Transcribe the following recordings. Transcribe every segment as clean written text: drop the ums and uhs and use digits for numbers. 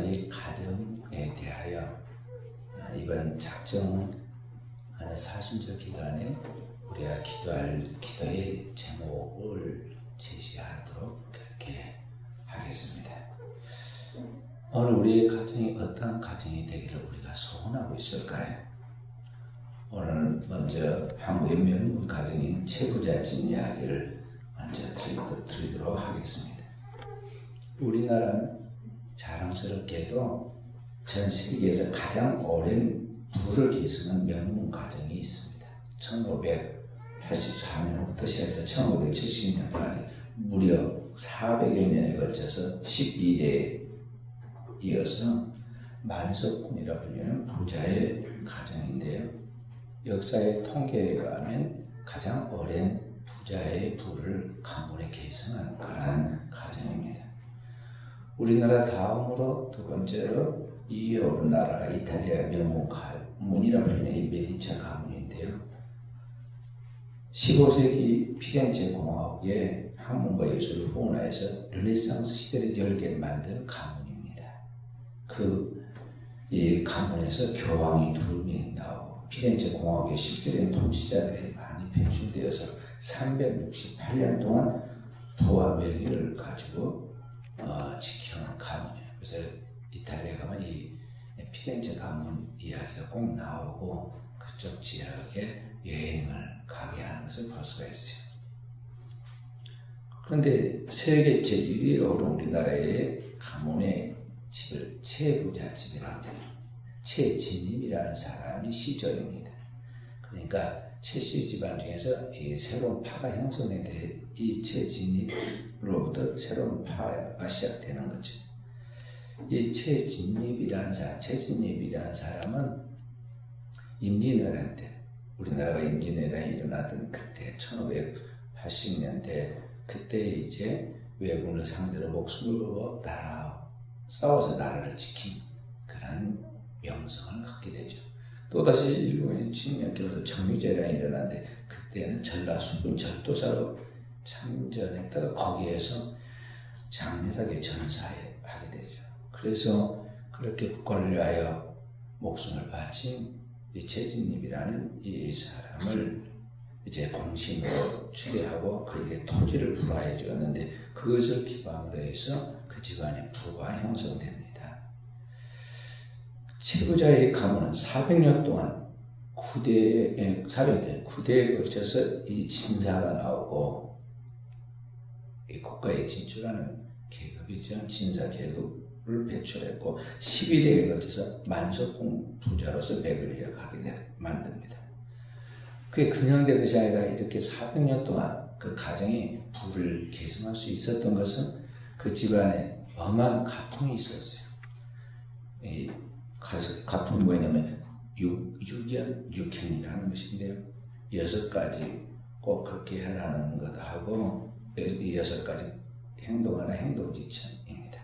기도의 가정에 대하여 이번 작정하는 사순절 기간에 우리가 기도할 기도의 제목을 제시하도록 그렇게 하겠습니다. 오늘 우리의 가정이 어떠한 가정이 되기를 우리가 소원하고 있을까요? 오늘 먼저 한국의 명문 가정인 최부잣집 이야기를 먼저 드리도록 하겠습니다. 우리나라는 자랑스럽게도 전 세계에서 가장 오랜 부를 계승한 명문 가정이 있습니다. 1584년부터 시작해서 1570년까지 무려 400여 년에 걸쳐서 12대에 이어서 만석군이라 불리는 부자의 가정인데요. 역사의 통계에 의하면 가장 오랜 부자의 부를 가문에 계승한 그러한 가정입니다. 우리나라 다음으로 두 번째로 이에 오른 나라가 이탈리아 명문 가문이라 불리는 이 메디치 가문인데요. 15세기 피렌체 공화국의 학문과 예술을 후원해서 르네상스 시대를 열게 만든 가문입니다. 이 가문에서 교황이 2명이 나오고 피렌체 공화국의 실질적인 통치자들이 많이 배출되어서 368년 동안 부와 명예를 가지고 지켜온 가문이에요. 그래서 이탈리아 가면 이 피렌체 가문 이야기가 꼭 나오고 그쪽 지역에 여행을 가게 하는 것을 볼 수가 있어요. 그런데 세계 제1위에 오른 우리나라의 가문의 집을 최부잣집이라고 해요. 최진입이라는 사람이 시조입니다. 그러니까 최씨 집안 중에서 이 새로운 파가 형성된 이 최진입으로부터 새로운 파가 시작되는 거죠. 이 최진입이라는 사람은 임진왜란 때, 우리나라가 임진왜란이 일어났던 그때 1580년대 그때 이제 왜군을 상대로 목숨을 걸고 싸워서 나라를 지킨 그런 명성을 갖게 되죠. 또다시 일본이 침략해서 청미제란이 일어났는데 그때는 전라수군 절도사로 참전했다가 거기에서 장렬하게 전사하게 되죠. 그래서 그렇게 국가를 위하여 목숨을 바친 이 최진립이라는 이 사람을 이제 공신으로 추대하고 그에게 토지를 불화해 주었는데 그것을 기반으로 해서 그 집안의 부가 형성됩니다. 최부자의 가문은 400년 동안 9대에 걸쳐서 이 진사가 나오고 이 국가에 진출하는 계급이죠. 진사 계급을 배출했고 12대에 걸쳐서 만석군 부자로서 백을 이어가게 만듭니다. 그게 그냥 된 것이 아니라 이렇게 400년 동안 그 가정이 부를 계승할 수 있었던 것은 그 집안에 엄한 가풍이 있었어요. 이 가풍이 뭐냐면 육현이라는 것인데요. 6가지 꼭 그렇게 하라는 것도 하고 6가지 행동하라 행동지천입니다.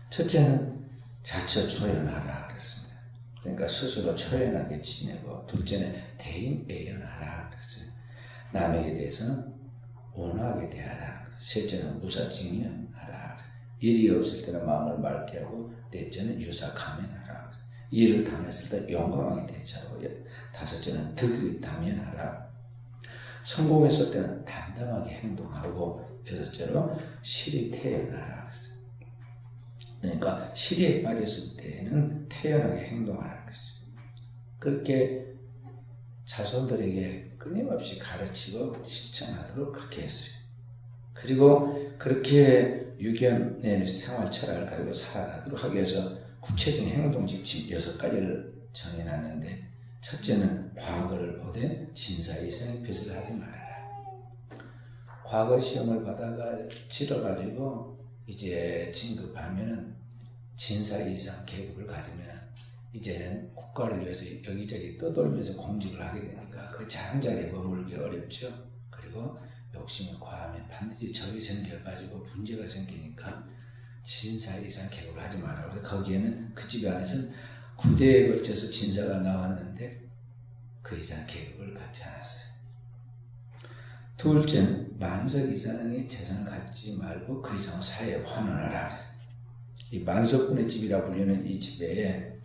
첫째는 자처 초연하라 그랬습니다. 그러니까 스스로 초연하게 지내고, 둘째는 대인 애연하라 그랬어요. 남에게 대해서는 온화하게 대하라. 셋째는 무사증연하라. 일이 없을 때는 마음을 맑게 하고, 넷째는 유사가면하라. 일을 당했을 때 용감하게 대처하고, 다섯째는 득의다면하라. 성공했을 때는 담담하게 행동하고, 여섯째로 실의태연하라. 그러니까 실의에 빠졌을 때는 태연하게 행동하라는 것이죠. 그렇게 자손들에게 끊임없이 가르치고 실천하도록 그렇게 했어요. 그리고 그렇게 유견의 생활 철학을 가지고 살아가도록 하기 위해서 구체적인 행동 지침 6가지를 정해놨는데, 첫째는 과거를 보되 진사 이상의 빚을 하지 말아라. 과거 시험을 치러가지고 이제 진급하면은 진사 이상 계급을 가지면 이제는 국가를 위해서 여기저기 떠돌면서 공직을 하게 되니까 그 작은 자리에 머물기 어렵죠. 그리고 욕심이 과하면 반드시 적이 생겨가지고 문제가 생기니까 진사 이상 계급을 하지 마라. 그래서 거기에는 그 집 안에서는 9대에 걸쳐서 진사가 나왔는데 그 이상 계급을 갖지 않았어요. 둘째는 만석 이상의 재산을 갖지 말고 그 이상 사회에 환원하라. 이 만석군의 집이라 불리는 이 집에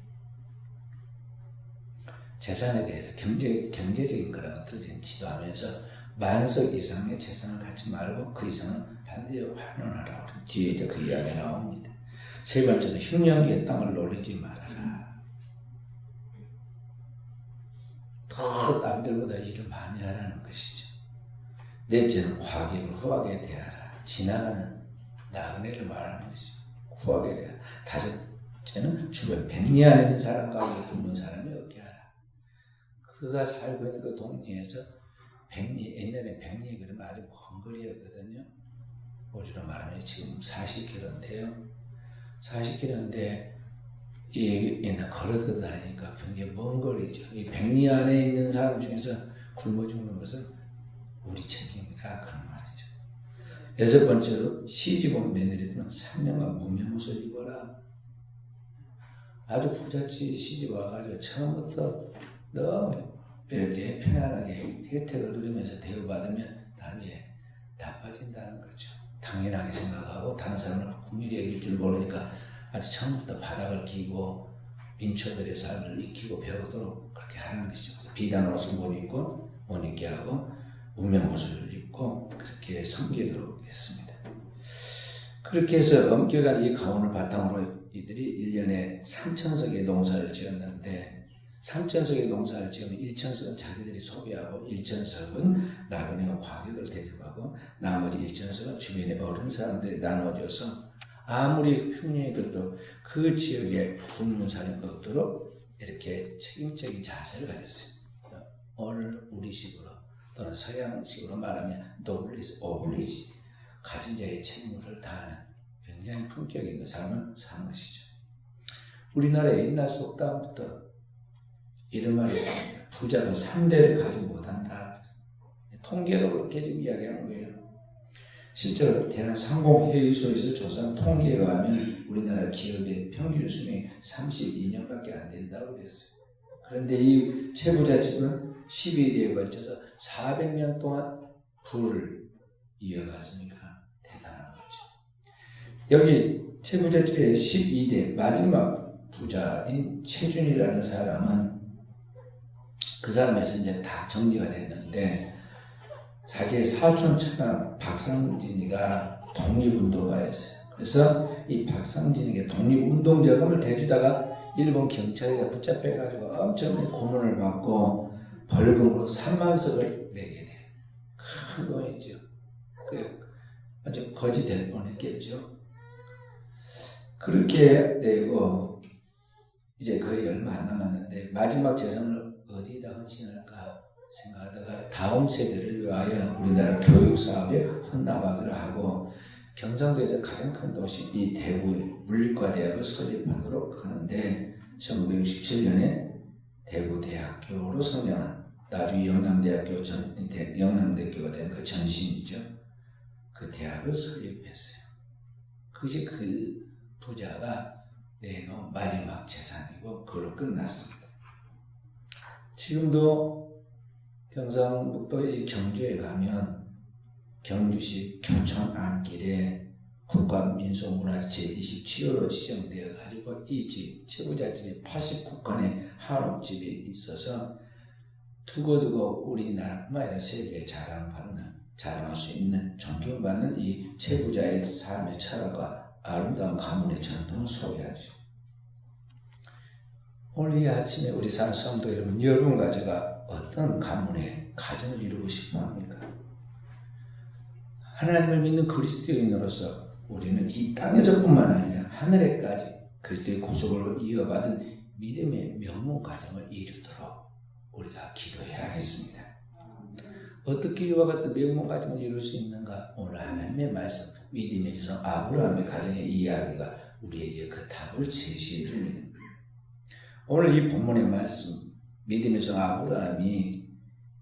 재산에 대해서 경제적인 그런 것들을 지도하면서 만석 이상의 재산을 갖지 말고 그 이상은 반드시 환원하라고 뒤에 이제 그 이야기가 나옵니다. 세 번째는 흉년기의 땅을 노리지 말아라. 더 남들보다 일을 많이 하라는 것이죠. 넷째는 과객을 후하게 대하라. 지나가는 나그네를 말하는 것이죠. 후하게 대하라. 다섯째는 주변 백리 안에 있는 사람과 굶은 사람이 없게 하라. 그가 살고 있는 그 동네에서 옛날에 백리 그러면 아주 먼 거리였거든요. 우리로 말하면 지금 40km인데요. 40km인데 옛날 걸어서 다니니까 굉장히 먼 거리죠. 이 백리 안에 있는 사람 중에서 굶어 죽는 것은 우리 책임이다. 그런 말이죠. 여섯 번째로 시집온 며느리들은 3년간 무명옷을 입어라. 아주 부잣집 시집 와가지고 처음부터 너무 이렇게 편안하게 혜택을 누리면서 대우받으면 나중에 나빠진다는 거죠. 당연하게 생각하고 다른 사람을 국민이 여길 줄 모르니까 아주 처음부터 바닥을 기고 민초들의 삶을 익히고 배우도록 그렇게 하는 것이죠. 그래서 비단 옷을 못 입고 못 입게 하고 무명 옷을 입고 그렇게 섬기도록 했습니다. 그렇게 해서 엄격한 이 가훈을 바탕으로 이들이 1년에 3,000석의 농사를 지었는데 3,000석의 농사를 지으면 1,000석은 자기들이 소비하고 1,000석은 나그네와 과객을 대접하고 나머지 1,000석은 주변의 어른 사람들이 나눠줘서 아무리 흉년이 들어도 그 지역에 굶는 사람이 없도록 이렇게 책임적인 자세를 가졌어요. 오늘 우리식으로 또는 서양식으로 말하면 노블리스 오블리지 가진 자의 책무를 다하는 굉장히 품격 있는 삶을 사는 것이죠. 우리나라의 옛날 속담부터 이런 말이 있습니다. 부자는 3대를 가지 못한다. 통계로 그렇게 지금 이야기하는 거예요. 실제로 대한 상공회의소에서 조사한 통계에 의하면 우리나라 기업의 평균 수명이 32년밖에 안 된다고 그랬어요. 그런데 이 최부자집은 12대에 걸쳐서 400년 동안 부를 이어갔으니까 대단한 거죠. 여기 최부자집의 12대 마지막 부자인 최준이라는 사람은 그 사람에서 이제 다 정리가 됐는데 자기의 사촌 처남 박상진이가 독립운동가였어요. 그래서 이 박상진에게 독립운동 자금을 대주다가 일본 경찰에 붙잡혀가지고 엄청난 고문을 받고 벌금으로 3만석을 내게 돼요. 큰 돈이죠. 아주 거지 될 뻔했겠죠. 그렇게 되고 이제 거의 얼마 안 남았는데 마지막 재산을 어디다 헌신할까 생각하다가 다음 세대를 위하여 우리나라 교육 사업에 헌납하기를 하고 경상도에서 가장 큰 도시 이 대구의 물리과대학을 설립하도록 하는데 1967년에 대구대학교로 성장한 나중에 영남대학교가 된 그 전신이죠. 그 대학을 설립했어요. 그것이 그 부자가 내놓은 마지막 재산이고 그걸로 끝났습니다. 지금도 경상북도의 경주에 가면 경주시 교촌 안길에 국가민속문화 제27호로 지정되어 가지고 이 집 최부자집이 89건의 한옥집이 있어서 두고두고 우리나라뿐만 아니라 세계에 자랑할 수 있는 존경받는 이 최부자의 삶의 철학과 아름다운 가문의 전통을 소개하죠. 오늘 이 아침에 우리 산 성도 여러분 가져가 어떤 가문의 가정을 이루고 싶어 합니까? 하나님을 믿는 그리스도인으로서 우리는 이 땅에서뿐만 아니라 하늘에까지 그리스도의 구속을 이어받은 믿음의 명문 가정을 이루도록 우리가 기도해야겠습니다. 어떻게 이와 같은 명문 가정을 이룰 수 있는가? 오늘 하나님의 말씀, 믿음의 조상 아브라함의 가정의 이야기가 우리에게 그 답을 제시해 줍니다. 오늘 이 본문의 말씀, 믿음의 종 아브라함이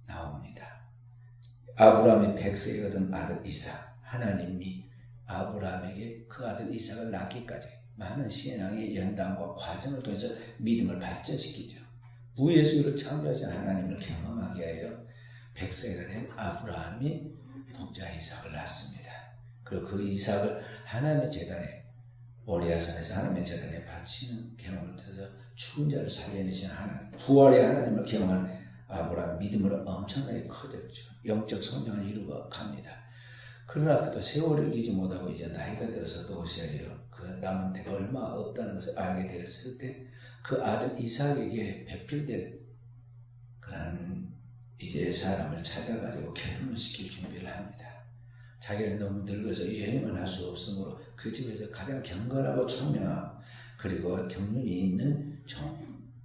나옵니다. 아브라함이 100세에 얻은 아들 이삭, 하나님이 아브라함에게 그 아들 이삭을 낳기까지 많은 신앙의 연단과 과정을 통해서 믿음을 발전시키죠. 무예수를 창조하신 하나님을 경험하게 하여 100세가 된 아브라함이 독자 이삭을 낳습니다. 그리고 그 이삭을 하나님의 제단에 모리아산에서 하나님의 재단에 바치는 경험을 통해서 죽은 자를 살려내시는 하나님, 부활의 하나님을 경험한 아브라함 믿음으로 엄청나게 커졌죠. 영적 성장을 이루고 갑니다. 그러나 그도 세월을 이기지 못하고 이제 나이가 들어서 도시에요. 그 남은 때가 얼마 없다는 것을 알게 되었을 때 그 아들 이삭에게 배필된 그런 이제 사람을 찾아가지고 결혼을 시킬 준비를 합니다. 자기는 너무 늙어서 여행을 할 수 없으므로 그 집에서 가장 경건하고 총명하고 그리고 경륜이 있는 종,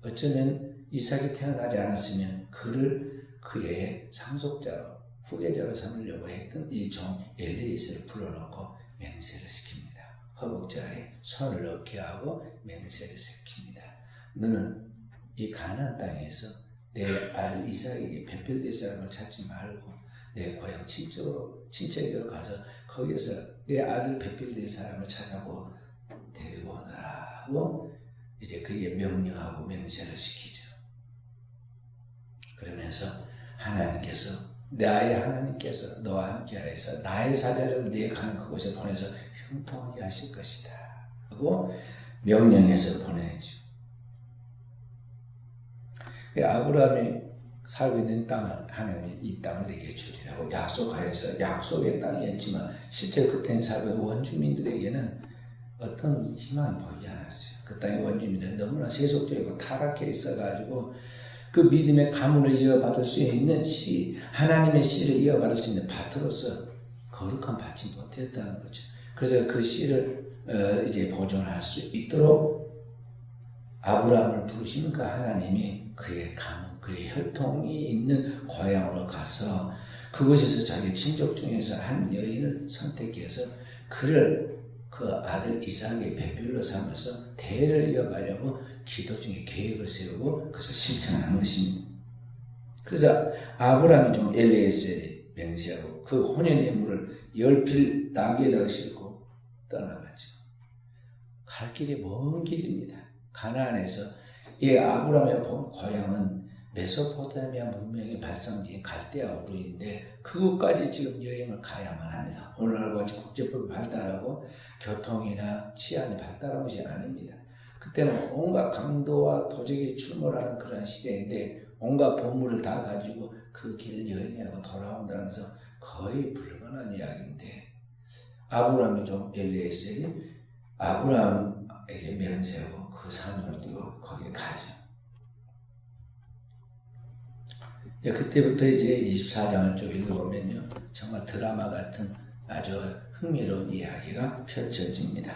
어쩌면 이삭이 태어나지 않았으면 그를 그의 상속자로 후계자로 삼으려고 했던 이 종 엘리에셀을 불러놓고 맹세를 시킵니다. 허벅지에 손을 얻게 하고 맹세를 시킵니다. 너는 이 가나안 땅에서 내 아들 이삭에게 배필될 사람을 찾지 말고 내 고향 친척에게로 가서 거기에서 내 아들 배필될 사람을 찾아고 데리고 오너라 하고 이제 그에게 명령하고 맹세를 시키죠. 그러면서 나의 하나님께서 너와 함께하여서 나의 사자를 네 가는 그곳에 보내서 형통하게 하실 것이다 하고 명령해서 보내죠. 아브라함이 살고 있는 땅은 하나님이 이 땅을 내게 주리라고 약속하여서 약속의 땅이었지만 실제 그 땅에 살고 있는 원주민들에게는 어떤 희망이 보이지 않았어요. 그 땅의 원주민들은 너무나 세속적이고 타락해 있어가지고 그 믿음의 가문을 이어받을 수 있는 하나님의 씨를 이어받을 수 있는 밭으로서 거룩한 밭이 못했다는 거죠. 그래서 그 씨를 이제 보존할 수 있도록 아브라함을 부르신 그 하나님이 그의 가문, 그의 혈통이 있는 고향으로 가서 그곳에서 자기 친족 중에서 한 여인을 선택해서 그를 그 아들 이삭의 배필로 삼아서 대를 이어가려고 기도 중에 계획을 세우고 그것을 실천하는 것입니다. 그래서 아브라함이 좀 엘리에셀에 맹세하고 그 혼연의 물을 10필 나귀에다가 싣고 떠나가죠. 갈 길이 먼 길입니다. 가나안에서 이 아브라함의 고향은 메소포타미아 문명의 발상지인 갈대아 우르인데 그곳까지 지금 여행을 가야만 합니다. 오늘날과 같이 국제법이 발달하고 교통이나 치안이 발달한 것이 아닙니다. 그때는 온갖 강도와 도적이 출몰하는 그런 시대인데 온갖 보물을 다 가지고 그 길을 여행하고 돌아온다는 것은 거의 불가능한 이야기인데 아브라함이 좀 엘리에셀이 아브라함에게 명세하고 그 사명을 띠고 거기에 가죠. 그때부터 이제 24장을 좀 읽어보면요. 정말 드라마 같은 아주 흥미로운 이야기가 펼쳐집니다.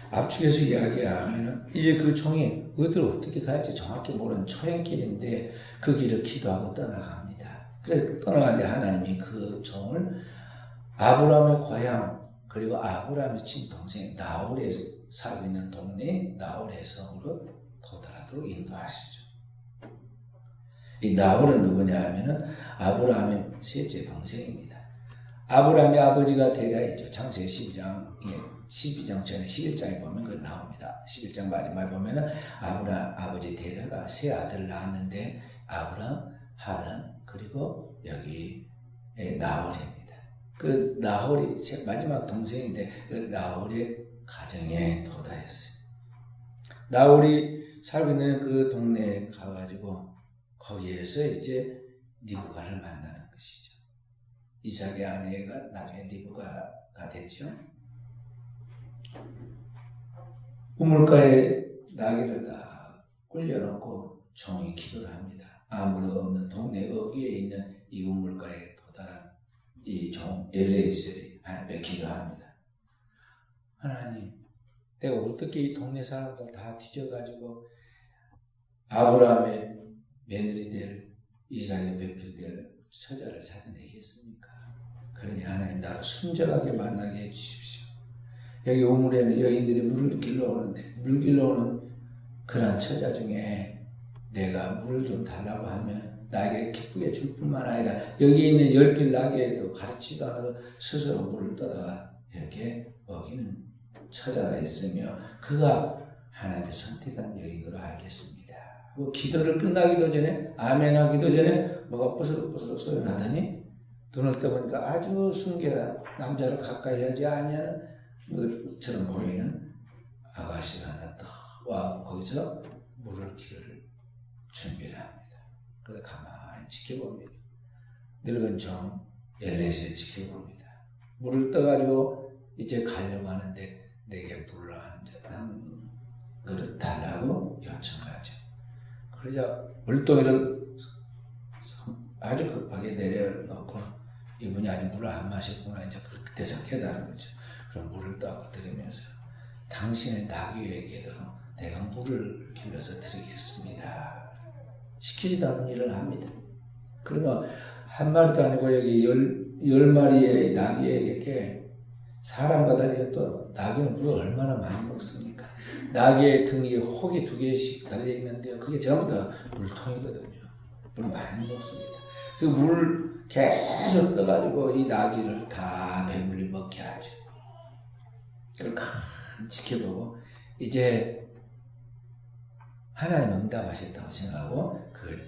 앞쪽에서 이야기하면 이제 그 종이 어디로 어떻게 가야지 정확히 모르는 초행길인데 그 길을 기도하고 떠나갑니다. 그래 떠나가는데 하나님이 그 종을 아브라함의 고향 그리고 아브라함의 친동생 나홀에 살고 있는 동네 나홀의 성으로 도달하도록 인도하시죠. 이 나홀은 누구냐 하면은 아브라함의 셋째 동생입니다. 아브라함의 아버지가 데라 있죠. 창세기 12장 전에 11장에 보면 그 나옵니다. 11장 마지막에 보면은 아브라함 아버지 데라가 세 아들을 낳았는데 아브라함, 하란 그리고 여기 나홀입니다. 그 나홀이 마지막 동생인데 그 나홀의 가정에 도달했어요. 나홀이 살고 있는 그 동네에 가가지고 거기에서 이제 리브가를 만나는 것이죠. 이삭의 아내가 나중에 리브가가 됐죠. 우물가에 나귀를 딱 올려놓고 종이 기도를 합니다. 아무도 없는 동네 어귀에 있는 이 우물가에 도달한 이 종 엘리에셀이 하나님께 기도합니다. 하나님, 내가 어떻게 이 동네 사람들 다 뒤져가지고 아브라함의 며느리 될 이삭의 배필될 처자를 찾아내겠습니까? 그러니 하나님 나를 순전하게 만나게 해주십시오. 여기 우물에는 여인들이 물을 길러 오는데 물 길러 오는 그런 처자 중에 내가 물을 좀 달라고 하면 나에게 기쁘게 줄 뿐만 아니라 여기 있는 10필 나귀에도 가르치지도 않아도 스스로 물을 떠다가 이렇게 먹이는 처자가 있으며 그가 하나님의 선택한 여인으로 알겠습니다. 그 기도를 끝나기도 전에 아멘 하기도 전에 뭐가 뽀스럭뽀스럭 소리 나더니 눈을 떠보니까 아주 순결한 남자를 가까이 하지 아니하는 것처럼 보이는 아가씨가 하나 딱 와 거기서 물을 기를 준비를 합니다. 그래서 가만히 지켜봅니다. 늙은 종 엘리에셀이 지켜봅니다. 물을 떠가지고 이제 가려고 하는데 내게 물을 한 그릇 달라고 요청하죠. 그러자 물동이를 아주 급하게 내려놓고 이분이 아직 물을 안 마셨구나 이제 그때서 깨달은 거죠. 그럼 물을 떠갖고 드리면서 당신의 나귀에게도 내가 물을 길러서 드리겠습니다. 시키지도 않은 일을 합니다. 그러면 한 마리도 아니고 여기 열 마리의 나귀에게 사람마다 또 나귀는 물을 얼마나 많이 먹습니까? 나귀의 등 위에 혹이 2개씩 달려있는데요. 그게 전부 다 물통이거든요. 물 많이 먹습니다. 그 물 계속 떠가지고 이 나귀를 다 배불리 먹게 하죠. 그걸 가만히 지켜보고 이제 하나님 응답하셨다고 생각하고 그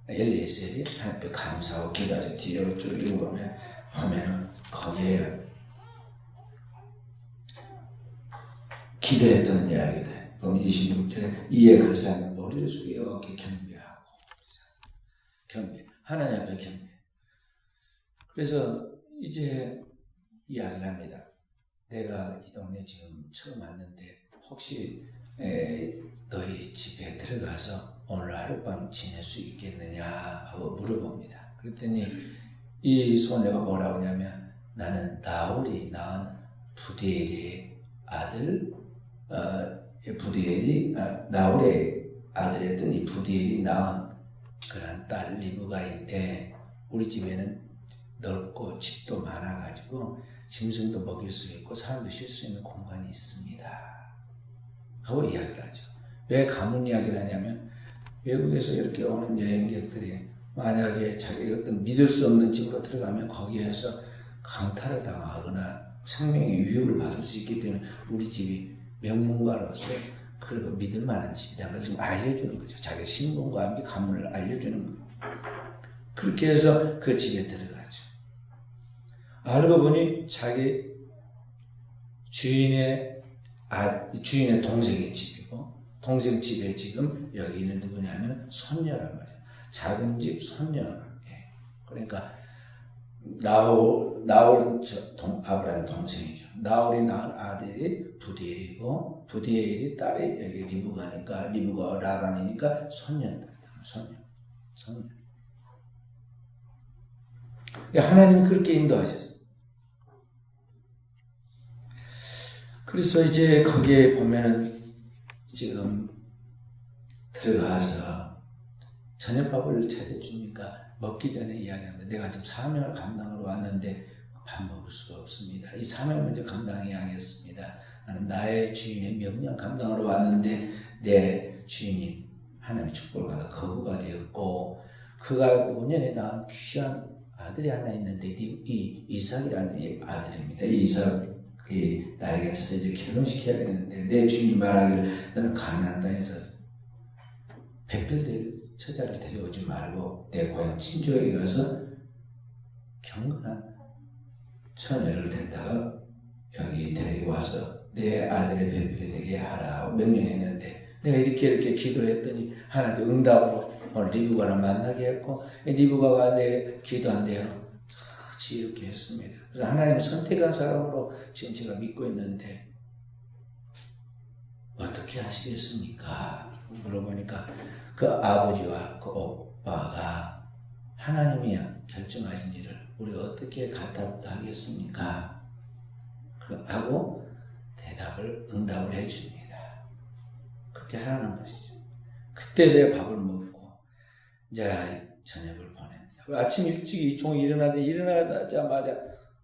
엘리에셀이 하나님께 감사하고 기도하죠. 뒤로 쭉 읽어보면 거기에 기도했던 이야기들. 그럼 26절에 이에 그 사람은 머리를 숙여 어깨 경배하고 하나님 앞에 경배. 그래서 이제 이야기를 합니다. 내가 이 동네 지금 처음 왔는데 혹시 너희 집에 들어가서 오늘 하룻밤 지낼 수 있겠느냐 하고 물어봅니다. 그랬더니 이 소녀가 뭐라고 하냐면 나는 나홀이 낳은 부디엘의 아들 나홀의 아들이었던 이 부디엘이 낳은 그런 딸 리브가인데 우리 집에는 넓고 집도 많아가지고 짐승도 먹일 수 있고 사람도 쉴 수 있는 공간이 있습니다 하고 이야기를 하죠. 왜 가문 이야기를 하냐면 외국에서 이렇게 오는 여행객들이 만약에 자기가 어떤 믿을 수 없는 집으로 들어가면 거기에서 강탈을 당하거나 생명의 위협을 받을 수 있기 때문에 우리 집이 명문가로서 그리고 믿을 만한 집이라는 걸 좀 알려주는 거죠. 자기 신분과 함께 가문을 알려주는 거예요. 그렇게 해서 그 집에 들어가죠. 알고 보니 자기 주인의 동생의 집이고 동생 집에 지금 여기는 누구냐면 손녀란 말이에요. 작은 집 손녀. 그러니까 나홀은 아브라함의 동생이죠. 나홀이 낳은 아들이 부디엘이고 부디엘이 딸이 여기 리브가니까 리브가 라반이니까 손녀다. 손녀. 하나님이 그렇게 인도하셨어요. 그래서 이제 거기에 보면은 지금 들어가서 저녁밥을 차려주니까 먹기 전에 이야기합니다. 내가 지금 사명을 감당하러 왔는데 밥 먹을 수가 없습니다. 이 사명을 먼저 감당해야 하겠습니다. 나는 나의 주인의 명령 감당하러 왔는데 내 주인이 하나님의 축복을 받아 거부가 되었고 그가 5년에 낳은 귀한 아들이 하나 있는데 이 이삭이라는 아들입니다. 이 이삭이 나에게 쳐서 이제 결혼시켜야겠는데 내 주인이 말하기를 너는 가나안 땅에서 배필될 처자를 데려오지 말고 내 고향 친주에게 가서 경건한 처녀를 데려다가 여기 데리고 와서 내 아들의 배필이 되게 하라고 명령했는데 내가 이렇게 기도했더니 하나님 응답으로 오늘 리브가를 만나게 했고 리브가가 내 기도한 대로 지혜롭게 했습니다. 그래서 하나님 선택한 사람으로 지금 제가 믿고 있는데 어떻게 하시겠습니까? 물어보니까 그 아버지와 그 오빠가 하나님이 결정하신 일을 우리가 어떻게 갖다 하겠습니까? 하고 응답을 해줍니다. 그렇게 하라는 것이죠. 그때서야 밥을 먹고 이제 저녁을 보냅니다. 아침 일찍 이 종이 일어나자마자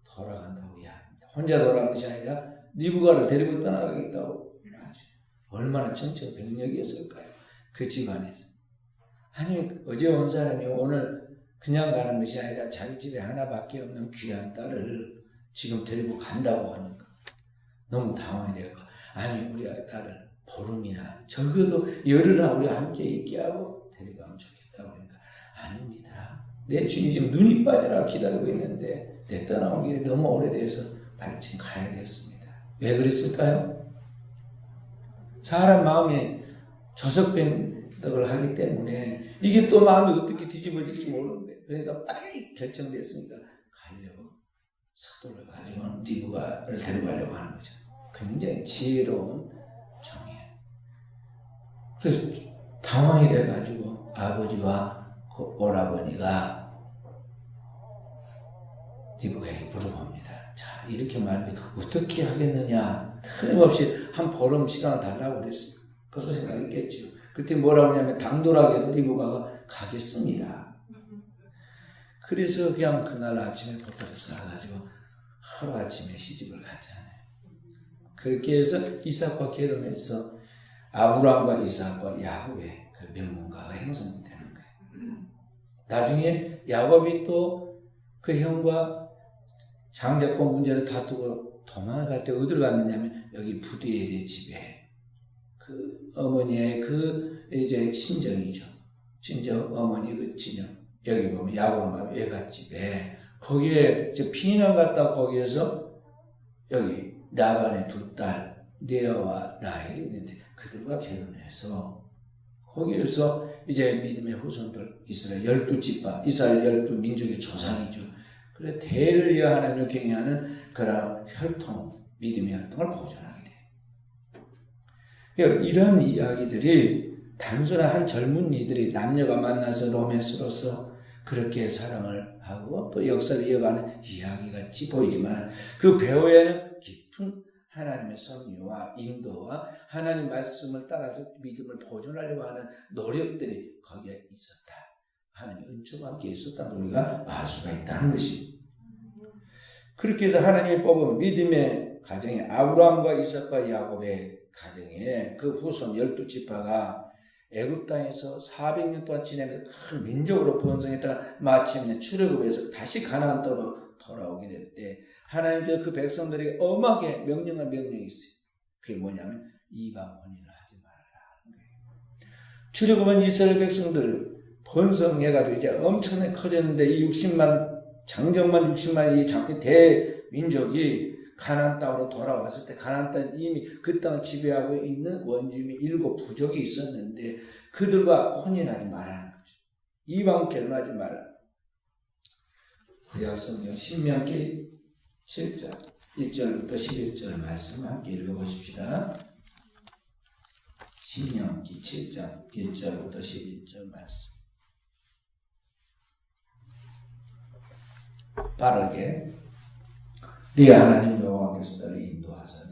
돌아간다고 이야기합니다. 혼자 돌아간 것이 아니라 리브가를 데리고 떠나가겠다고 하죠. 얼마나 정체병력이었을까요? 그 집안에서. 아니 어제 온 사람이 오늘 그냥 가는 것이 아니라 자기 집에 하나밖에 없는 귀한 딸을 지금 데리고 간다고 하니까 너무 당황이 되고 아니 우리 딸을 보름이나 적어도 열흘이나 우리가 함께 있게 하고 데려가면 좋겠다고 그러니까 아닙니다. 내 주인이 지금 눈이 빠져라 기다리고 있는데 내 떠나온 길이 너무 오래돼서 빨리 지금 가야겠습니다. 왜 그랬을까요? 사람 마음이 조석변덕을 하기 때문에 이게 또 마음이 어떻게 뒤집어질지 모르는 거예요. 그러니까 빨리 결정됐으니까 가려고 서둘러 가지고 리브가를 데려가려고 하는 거죠. 굉장히 지혜로운 종이에요. 그래서 당황이 돼가지고 아버지와 그 오라버니가 리브가에게 물어봅니다. 자, 이렇게 말하는데 어떻게 하겠느냐. 틀림없이 한 보름 시간을 달라고 그랬어요. 그것도 생각했겠죠. 그때 뭐라고 하냐면 당돌하게도 리브가가 가겠습니다. 그래서 그냥 그날 아침에 보따리 싸가지고 하루아침에 시집을 갔잖아요. 그렇게 해서 이삭과 결혼해서 아브라함과 이삭과 야곱의 그 명문가가 형성되는 거예요. 나중에 야곱이 또 그 형과 장자권 문제를 다투고 도망갈 때 어디로 갔느냐면 여기 부디엘의 집에 그 어머니의 그 이제 친정이죠. 친정 어머니 그 친정 여기 보면 야곱과 외갓집에 거기에 이제 피난 갔다 거기에서 여기 라반의 두 딸 레아와 라헬이 있는데 그들과 결혼해서 거기에서 이제 믿음의 후손들 이스라엘 12지파 이스라엘 12민족의 조상이죠. 그래 대를 이어 하나님을 경외하는 그런 혈통 믿음의 혈통을 보존하게 돼요. 이런 이야기들이 단순한 한 젊은이들이 남녀가 만나서 로맨스로서 그렇게 사랑을 하고 또 역사를 이어가는 이야기같이 보이지만 그 배후에는 깊은 하나님의 섭리와 인도와 하나님 말씀을 따라서 믿음을 보존하려고 하는 노력들이 거기에 있었다. 하나님의 은총과 함께 있었다는 우리가 알 수가 있다는 것입니다. 그렇게 해서 하나님이 뽑은 믿음의 가정에 아브라함과 이삭과 야곱의 가정에 그 후손 12지파가 애굽 땅에서 400년 동안 지내면서 큰 민족으로 번성했다가 마침내 출애굽에서 다시 가나안 땅으로 돌아오게 될 때 하나님께서 그 백성들에게 엄하게 명령한 명령이 있어요. 그게 뭐냐면 이방 혼인을 하지 말아라 하는 거예요. 출애굽은 이스라엘 백성들을 번성해가지고 이제 엄청나게 커졌는데 이 60만 장정만 60만 이 장대 대민족이 가나안 땅으로 돌아왔을 때 가나안 땅 이미 그 땅을 지배하고 있는 원주민 7부족이 있었는데 그들과 혼인하지 말라는 거죠. 이방 결혼하지 말라. 구약성경 신명기 7장 1절부터 11절 말씀 함께 읽어보십시다. 신명기 7장 1절부터 11절 말씀. 빠르게 네 하나님 여호와께서 너를 인도하사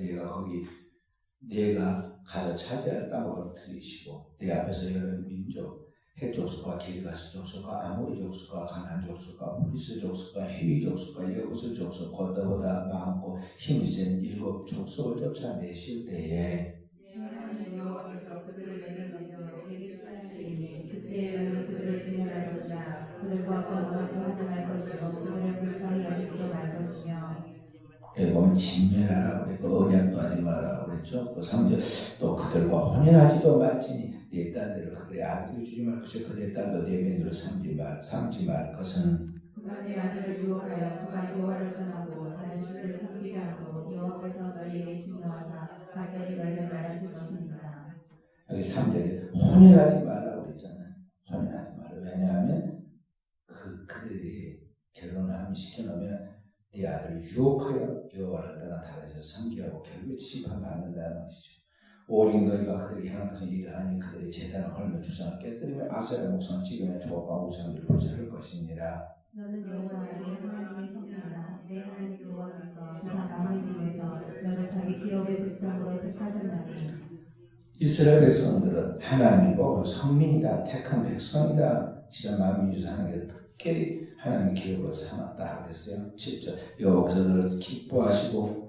내가 가서 차지할 땅으로 들이시고 내 앞에서 여러 민족 헷 족속과 기르가스 족속과 아모리 족속과 가나안 족속과 브리스 족속과 휘위 족속과 여부스 족속 곧 너보다 많고 힘이 센 7 족속을 쫓아내실 때에 하나님 여호와께서 그들을 내게 넘겨 내게 쏟아주시니 그때에 너는 그들을 진멸할 것이라 그들과 언어도 하지 말 것이요 그들을 불쌍히 여기지도 말 것이며 여기 보면 진멸하라고 그랬고 언약도 하지 말라고 그랬죠. 또 3절 또 그들과 혼인하지도 말지니 네 딸들을 그들의 아들을 주지 말 것이요 그들의 딸도 네 며느리를 삼지 말 것은 그가 네 아들을 유혹하여 그가 여호와를 떠나고 다시 주를 섬기게 하고 여호와께서 너희에게 진노하사 가결이 너희를 멸하실 것입니다. 여기 3절에 혼인하지 말라고 그랬잖아요. 혼인하지 말라. 왜냐하면 그들이 결혼을 하면 시켜놓으면 네 아들을 유혹하여 여호와를 떠나 다른 섬기하고 결국 심판받는다는 것이죠. 오직 너희가 그들이 향한 것은 이러하니 그들의 제단을 헐며 주상을 깨뜨리며 아세라 목상을 찍으며 조각과 우상들을 부수할 것이니라. 너는 여호와의 하나님의 성도라 내 하나님 여호와께서 주상 아모리 집에서 너를 자기 기업의 백성으로 택하셨나니 이스라엘 백성들은 하나님이 뽑은 성민이다 택한 백성이다. 이스라엘 만민주에서 하나님께서 특별히 하나님의 기업으로 삼았다 그랬어요. 7절 여호와께서 너를 기뻐하시고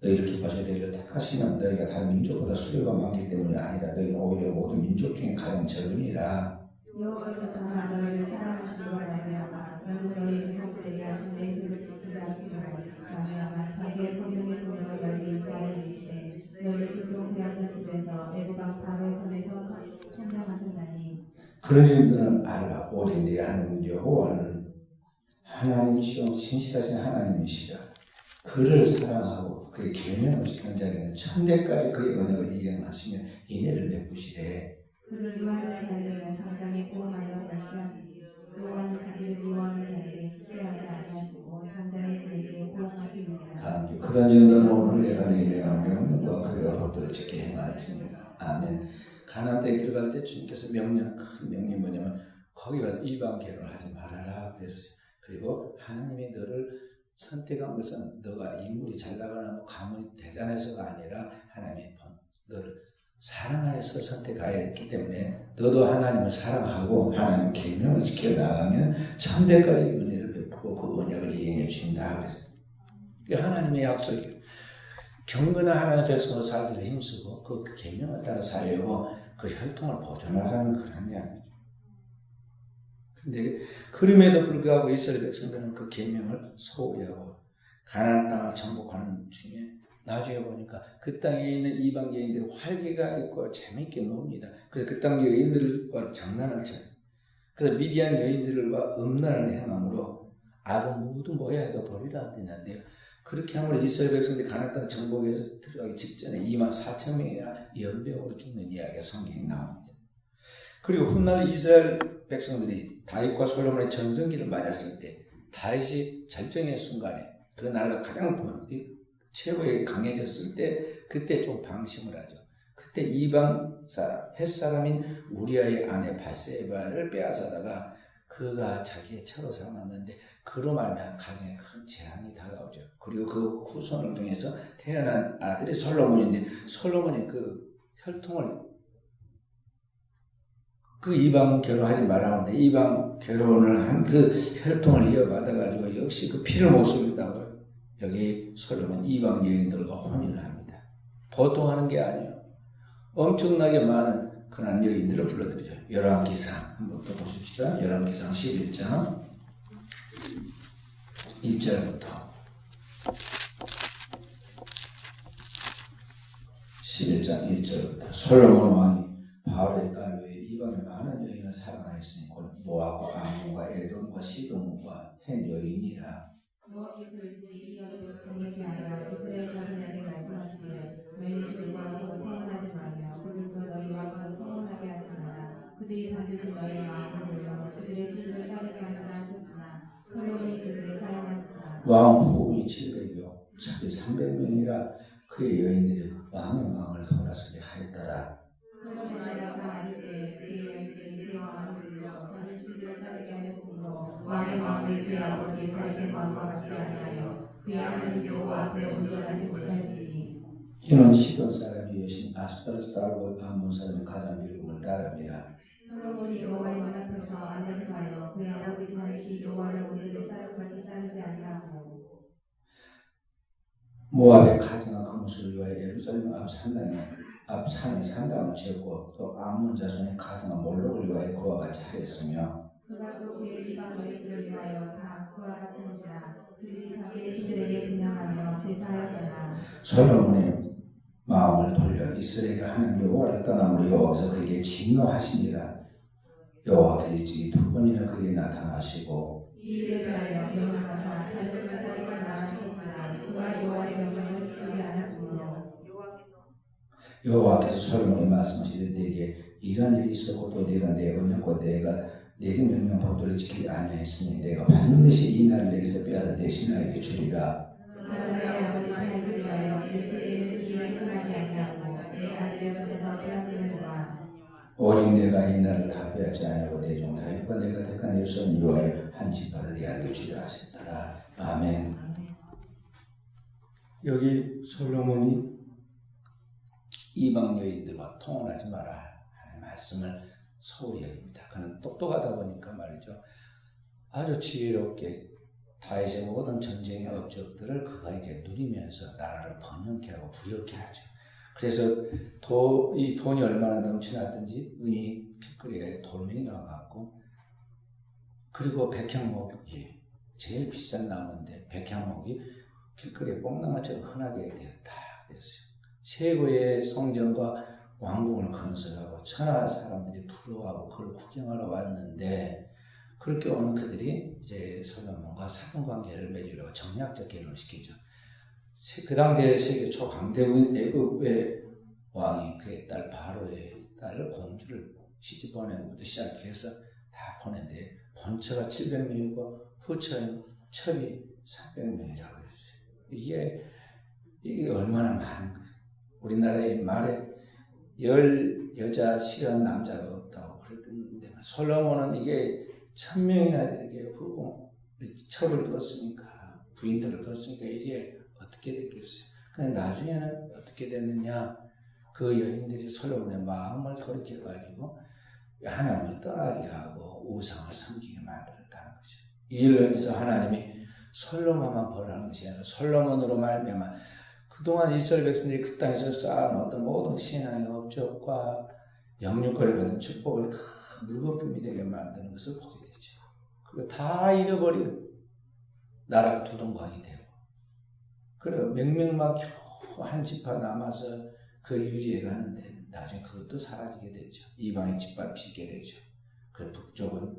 너희를 기뻐하시고 너희를 택하시면 너희가 다른 민족보다 수요가 많기 때문이 아니라 너희는 오히려 모든 민족 중에 가장 적으니라. 여호와께서 다만 너희를 사랑하시고 말미암아 너는 너희 조상들에게 하신 맹세를 지키게 하시고 말미암아 자기의 권능의 손으로 너희를 인도하여 주시되 너희를 그토록 배웠던 집에서 애굽 왕 바로의 손에서 선명하셨나니 그러니 너는 알라 오직 네 하나님 여호와는 하나님이시오 신실하신 하나님이시라. 그를 사랑하고 그의 계명을 지키는 자에게는 천대까지 그의 언약을 이행하시며 베푸시되 그를 미워하는 자들은 당장에 구원하여 멸시하시니 또한 자기를 미워하는 자에게 숙제하지 아니하시고 당장에 그에게 호락하시느니라. 다음 그런즉 너는 오늘 내가 네 명령과 그의 법도를 지켜 행할지니라. 아멘. 가나안 땅에 들어갈 때 주님께서 큰 명령이 뭐냐면 거기 가서 이방 결혼을 하지 말아라 그랬어요. 그리고 하나님이 너를 선택한 것은 너가 인물이 잘 나가나 뭐 가문이 대단해서가 아니라 하나님이 너를 사랑하여서 선택하였기 때문에 너도 하나님을 사랑하고 하나님 계명을 지켜나가면 천대까지 은혜를 베푸고 그 언약을 이행해 주신다 그랬어요. 그게 하나님의 약속이에요. 경건한 하나님의 백성으로 살기 위해 힘쓰고 그 계명을 따라 살려고 그 혈통을 보존하라는 그런 이야기죠. 그런데 그럼에도 불구하고 이스라엘 백성들은 그 계명을 소홀히 하고 가나안 땅을 정복하는 중에 나중에 보니까 그 땅에 있는 이방 여인들이 활기가 있고 재미있게 놉니다. 그래서 그 땅 여인들과 장난을 쳐요. 그래서 미디안 여인들과 음란을 행함으로 악은 모두 모여야 버리라 했는데요. 그렇게 함으로 이스라엘 백성들이 가나안 땅 정복에서 들어가기 직전에 24,000명이나 연병으로 죽는 이야기가 성경에 나옵니다. 그리고 훗날 이스라엘 백성들이 다윗과 솔로몬의 전성기를 맞았을 때 다윗이 절정의 순간에 그 나라가 가장 최고에 강해졌을 때 그때 좀 방심을 하죠. 그때 이방 사람, 햇사람인 우리아의 아내 바세바를 빼앗아다가 그가 자기의 처로 삼았는데 그로 말미암아 가정에 큰 재앙이 다가오죠. 그리고 그 후손을 통해서 태어난 아들이 솔로몬인데 솔로몬이 그 혈통을 그 이방 결혼하지 말라는데 이방 결혼을 한 그 혈통을 이어받아가지고 역시 그 피를 못 쏟는다고요. 여기 솔로몬 이방 여인들과 혼인을 합니다. 보통 하는 게 아니에요. 엄청나게 많은 그런 여인들을 불러들이죠. 열왕기상 한번 또 보십시다. 열왕기상 11장 1절부터 11장 1절부터 솔로몬 왕이 바로의 가루에 이방의 많은 여인을 사랑하였으니 곧 모압과 암몬과 에돔과 시돈과 헨 여인이라. 여호와께서 이제 이 백성에게 하여 이스라엘 자손에게 말씀하시기를 너희는 그들과 성혼하지 말며 그들도 너희와 성혼하게 하지 마라. 그들이 반드시 너희의 마음을 돌려 그들의 뜻을 따르게 하리라 하셨으나 솔로몬이 그들을 사랑하였다. 왕 후궁이 700여 차비 300명이라 그의 여인들이 왕의 마음을 돌아서게 하였더라. 솔로몬이 나가 아닐 때 그의 여인들이 그의 마음을 돌려 다른 신들을 따르게 하였으므로 왕의 마음이 그의 아버지 다윗의 마음과 같지 아니하여 그의 하나님 여호와 앞에 온전하지 못하였으니 이는 시돈 사람이 여신 아스타를 따르고 암몬 사람이 가장 일곱을 따릅니다. 솔로몬이 여호와의 문 앞에서 아내를 가여 그의 아버지 다윗이 여호와를 온전히 따르지 따르지 아니하고 모압의 가증한 그것을 위하여 예루살렘 앞 산에 산당을 지었고 또 암몬 자손의 가증한 몰록을 위하여 그와 같이 하였으며 그가 또 그의 이방 여인들을 위하여 다 그와 같은지라 그들이 자기의 신들에게 분양하며 제사하였더라. 솔로몬의 마음을 돌려 이스라엘의 하나님 여호와를 떠남으로 여호와께서 그에게 진노하시니라. 여호와께서 일찍이 두 번이나 그에게 나타나시고 이 일에 대하여 명하사가 자신까지 나가셨으나 그가 여호와의 명령을 지키지 않았으므로 여호와께서 솔로몬에게 말씀하시되 내게 이런 일이 있었고 또 내가 내 언약과 내가 내게 명령한 법도를 지키지 아니하였으니 내가 반드시 이 날을 내게서 빼앗아 내 신하에게 주리라. 나는 내 아버지 다윗을 위하여 내 세대는 이 일을 행하지 아니하고 내 아들의 손에서 빼앗으려니와 오직 내가 이 날을 다 빼앗지 아니하고 내 종 다윗과 내가 택한 예루살렘 위하여 한 지파를 내 아들에게 주리라 하셨더라. 아멘. 여기 솔로몬이 이방 여인들과 통혼하지 마라 하는 말씀을 소홀히 여깁니다. 그는 똑똑하다 보니까 말이죠. 아주 지혜롭게 다윗의 모든 전쟁의 업적들을 그가 이제 누리면서 나라를 번영케 하고 부욕케 하죠. 그래서 이 돈이 얼마나 넘쳐났든지 은이 길거리에 돌멩이 와갖고 그리고 백향목이 제일 비싼 나무인데 백향목이 길거리에 뽕나무처럼 흔하게 되었다 그랬어요. 최고의 성전과 왕궁을 건설하고 천하 사람들이 부러워하고 그걸 구경하러 왔는데 그렇게 오는 그들이 이제 솔로몬과 사돈관계를 맺으려고 정략적 결혼을 시키죠. 그 당대 세계 초강대국인 애굽의 왕이 그의 딸 바로의 딸 공주를 시집 보내는 것부터 시작해서 다 보낸데 본처가 700명이고 후처는 첩이 300명이라고 했어요. 이게 얼마나 많은 거예요. 우리나라의 말에 10여자 싫어하는 남자가 없다고 그랬던데 솔로몬은 이게 1000명이나 되게 후보 첩을 두었으니까 부인들을 두었으니까 이게 어떻게 됐겠어요. 근데 나중에는 어떻게 됐느냐, 그 여인들이 솔로몬의 마음을 돌이켜가지고 하나님을 떠나게 하고 우상을 섬기게 만들었다는 거죠. 이 일로 인해서 하나님이 솔로몬만 벌하는 것이 아니라 솔로몬으로 말미암아 그동안 이스라엘 백성들이 그 땅에서 쌓아놓았던 모든 신앙의 업적과 영육거리 받은 축복을 다 물거품이 되게 만드는 것을 보게 되죠. 그리고 다 잃어버려 나라가 두동강이 되고, 그리고 명명만 겨우 한 지파 남아서 그 유지해 가는데 나중에 그것도 사라지게 되죠. 이방이 짓밟히게 되죠. 그 북쪽은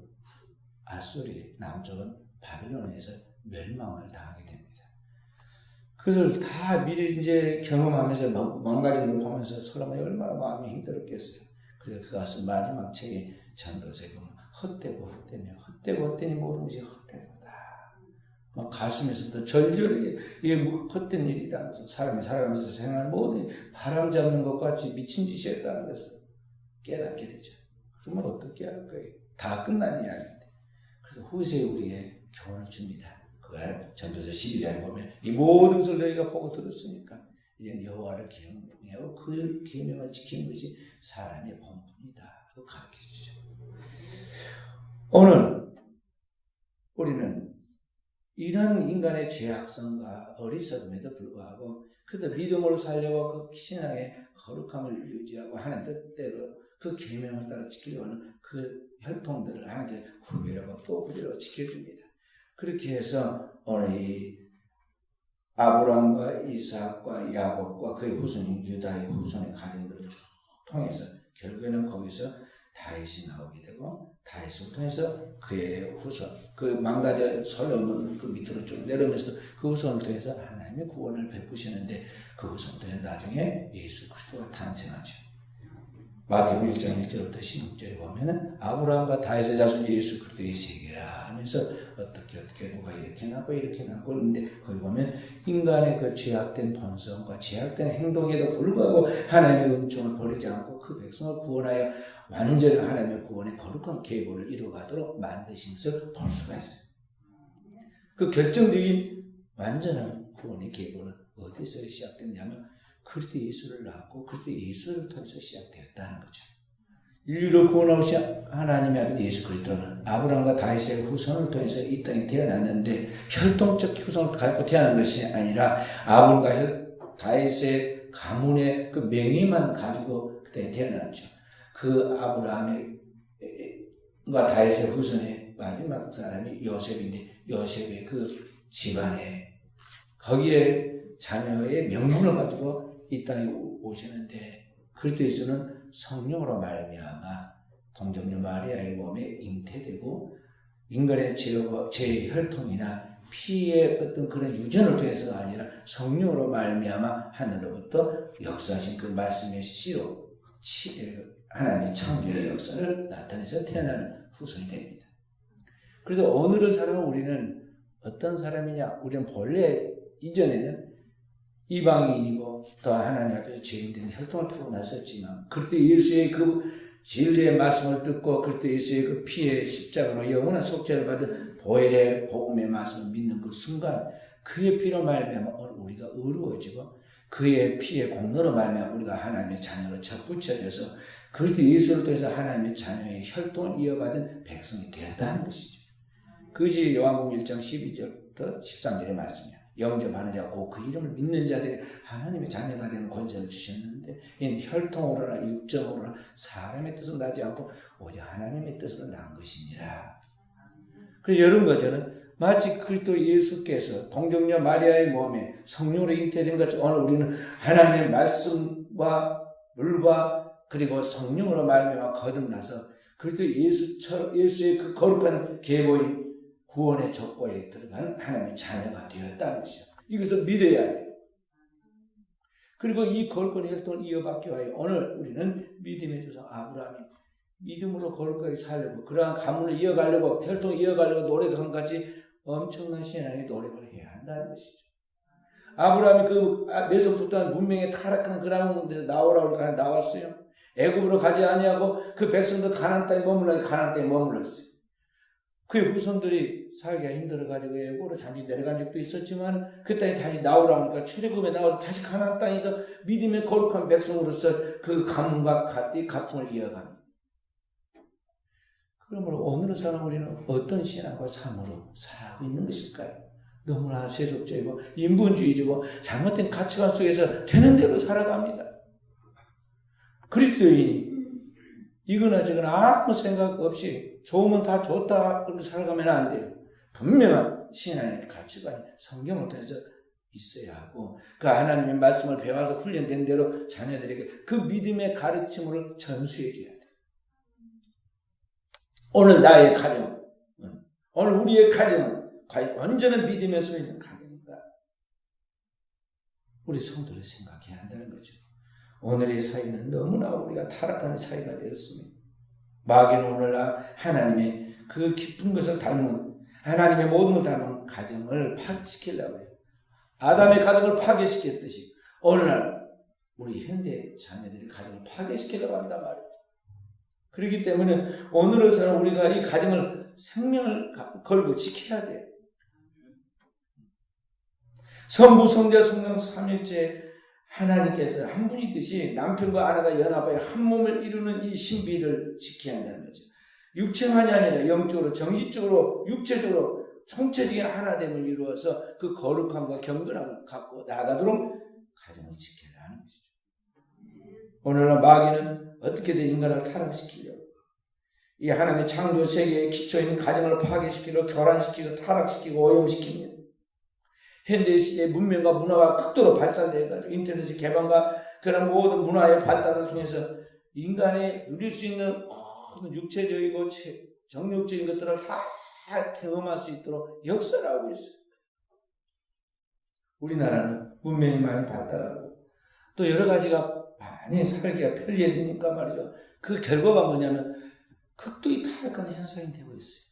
아수리, 남쪽은 바빌론에서 멸망을 당하게 됩니다. 그것을 다 미리 이제 경험하면서 망가짐을 보면서 솔로몬이 얼마나 마음이 힘들었겠어요. 그래서 그가 쓴 마지막 책이 전도서에 보면 헛되고 헛되며 헛되고 헛되니 모든 것이 헛되도다. 막 가슴에서부터 절절하게 이게 헛된 일이다. 사람이 살아가면서 생활하는 모든 바람 잡는 것 같이 미친 짓이었다는 것을 깨닫게 되죠. 그러면 어떻게 할 거예요? 다 끝난 이야기인데. 그래서 후세에 우리에게 교훈을 줍니다. 그가 전도서 12장에 보면 이 모든 것을 너희가 보고 들었으니까 이제 여호와를 경외하고 그 계명을 지키는 것이 사람의 본분이다 하고 가르쳐주죠. 오늘 우리는 이런 인간의 죄악성과 어리석음에도 불구하고 그래도 믿음으로 살려고 그 신앙의 거룩함을 유지하고 하는 뜻대로 그 계명을 따라 지키려고 하는 그 혈통들을 하나님께 구별하고 또 구별하고 지켜줍니다. 그렇게 해서 오늘 이 아브라함과 이삭과 야곱과 그의 후손인 유다의 후손의 가정들을 쭉 통해서 결국에는 거기서 다윗이 나오게 되고 다윗을 통해서 그의 후손, 그 망가져 솔로몬 그 밑으로 쭉 내려오면서 그 후손을 통해서 하나님의 구원을 베푸시는데 그 후손을 통해서 나중에 예수 그리스도가 탄생하죠. 마태복음 1장 1절부터 16절에 보면은 아브라함과 다윗의 자손 예수 그리스도의 세계라 하면서 어떻게 누가 이렇게 낳고 이렇게 낳고 있는데 거기 보면 인간의 그 죄악된 본성과 죄악된 행동에도 불구하고 하나님의 은총을 버리지 않고 그 백성을 구원하여 완전히 하나님의 구원의 거룩한 계보를 이루어가도록 만드신 것을 볼 수가 있어요. 그 결정적인 완전한 구원의 계보는 어디서 시작됐냐면 그리스도 예수를 낳고 그리스도 예수를 통해서 시작되었다는 거죠. 인류를 구원하신 하나님의 아들 예수 그리스도는 아브라함과 다윗의 후손을 통해서 이 땅에 태어났는데 혈통적 후손을 갖고 태어난 것이 아니라 아브라함과 다윗의 가문의 그 명예만 가지고 그때 태어났죠. 그 아브라함과 다윗의 후손의 마지막 사람이 요셉인데 요셉의 그 집안에 거기에 자녀의 명분을 가지고 이 땅에 오시는데 그리스도 예수는 성령으로 말미암아 동정녀 마리아의 몸에 잉태되고 인간의 죄의 혈통이나 피의 어떤 그런 유전을 통해서가 아니라 성령으로 말미암아 하늘로부터 역사하신 그 말씀의 씨로 하나님의 창조의 역사를 나타내서 태어나는 후손이 됩니다. 그래서 오늘을 살아가는 우리는 어떤 사람이냐? 우리는 본래 이전에는 이방인이고 또 하나님 앞에서 죄인된 혈통을 타고 나섰지만 그리스도 예수의 그 진리의 말씀을 듣고 그리스도 예수의 그 피의 십자가로 영원한 속죄를 받은 보혈의 복음의 말씀을 믿는 그 순간 그의 피로 말미암아 우리가 의로워지고 그의 피의 공로로 말미암아 우리가 하나님의 자녀로 접붙여져서 그리스도 예수를 통해서 하나님의 자녀의 혈통을 이어받은 백성이 되었다는 것이죠. 그것이 요한복음 1장 12절부터 13절의 말씀이에요. 영접하는 자고 그 이름을 믿는 자들이 하나님의 자녀가 되는 권세를 주셨는데 이는 혈통으로나 육정으로나 사람의 뜻으로 나지 않고 오직 하나님의 뜻으로 난 것이니라. 그래서 여러분과 저는 마치 그리스도 예수께서 동정녀 마리아의 몸에 성령으로 잉태된 것처럼 오늘 우리는 하나님의 말씀과 물과 그리고 성령으로 말미암아 거듭나서 그리스도 예수의 그 거룩한 계보인 구원의 족보에 들어간 하나님의 자녀가 되었다는 것이죠. 이것을 믿어야 해요. 그리고 이 거룩한 혈통을 이어받기 위하여 오늘 우리는 믿음의 조상 아브라함이 믿음으로 거룩하게 살려고 그러한 가문을 이어가려고 혈통을 이어가려고 노력한 같이 엄청난 신앙의 노력을 해야 한다는 것이죠. 아브라함이 그 메소포타미아 문명의 타락한 그런 데서 나오라고 하니까 나왔어요. 애굽으로 가지 아니하고 그 백성들 가나안 땅에 머물렀어요. 그의 후손들이 살기가 힘들어가지고 애굽으로 잠시 내려간 적도 있었지만 그 땅에 다시 나오라고 하니까 출애굽에 나와서 다시 가나안 땅에서 믿음의 거룩한 백성으로서 그 가문과 이 가풍을 이어갑니다. 그러므로 오늘의 사람 우리는 어떤 신앙과 삶으로 살아가고 있는 것일까요? 너무나 세속적이고 인본주의적이고 잘못된 가치관 속에서 되는 대로 살아갑니다. 그리스도인이 이거나 저거나 아무 생각 없이 좋으면 다 좋다 그렇게 살아가면 안 돼요. 분명한 신앙의 가치관이 성경을 통해서 있어야 하고 그 하나님의 말씀을 배워서 훈련된 대로 자녀들에게 그 믿음의 가르침을 전수해 줘야 돼요. 오늘 나의 가정, 오늘 우리의 가정은 과연 완전한 믿음에 서 있는 가정인가? 우리 성도를 생각해야 한다는 거죠. 오늘의 사회는 너무나 우리가 타락하는 사회가 되었습니다. 마귀는 오늘날 하나님의 그 깊은 것을 닮은 하나님의 모든 걸 닮은 가정을 파괴시키려고 해요. 아담의 가정을 파괴시켰듯이 오늘날 우리 현대 자녀들의 가정을 파괴시키려고 한단 말이에요. 그렇기 때문에 오늘에서는 우리가 이 가정을 생명을 걸고 지켜야 돼요. 성부, 성자, 성령 삼일체 하나님께서 한 분이듯이 남편과 아내가 연합하여 한 몸을 이루는 이 신비를 지켜야 한다는 거죠. 육체만이 아니라 영적으로, 정신적으로, 육체적으로 총체적인 하나됨을 이루어서 그 거룩함과 경건함을 갖고 나아가도록 가정을 지켜야 하는 것이죠. 오늘날 마귀는 어떻게든 인간을 타락시키려고 이 하나님의 창조 세계의 기초에 있는 가정을 파괴시키고 교란시키고 타락시키고 오염시킵니다. 현대 시대의 문명과 문화가 극도로 발달되어가지고 인터넷의 개방과 그런 모든 문화의 발달을 통해서 인간이 누릴 수 있는 모든 육체적이고 정욕적인 것들을 다 경험할 수 있도록 역사를 하고 있어요. 우리나라는 문명이 많이 발달하고 또 여러 가지가 많이 살기가 편리해지니까 말이죠. 그 결과가 뭐냐면 극도의 타락한 현상이 되고 있어요.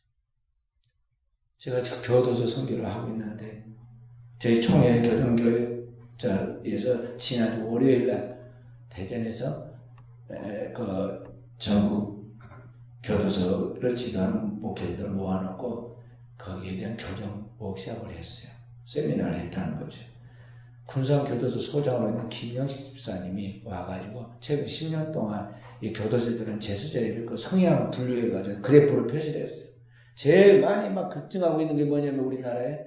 제가 교도소 선교를 하고 있는데 저희 총회 교정교육자에서 지난주 월요일날 대전에서 그 전국 교도소를 지도하는 목회자들을 모아놓고 거기에 대한 교정 워크숍을 했어요. 세미나를 했다는 거죠. 군산교도소 소장으로 있는 김영식 집사님이 와가지고 최근 10년 동안 이 교도소들은 재수자의 그 성향을 분류해가지고 그래프를 표시를 했어요. 제일 많이 막 급증하고 있는 게 뭐냐면 우리나라에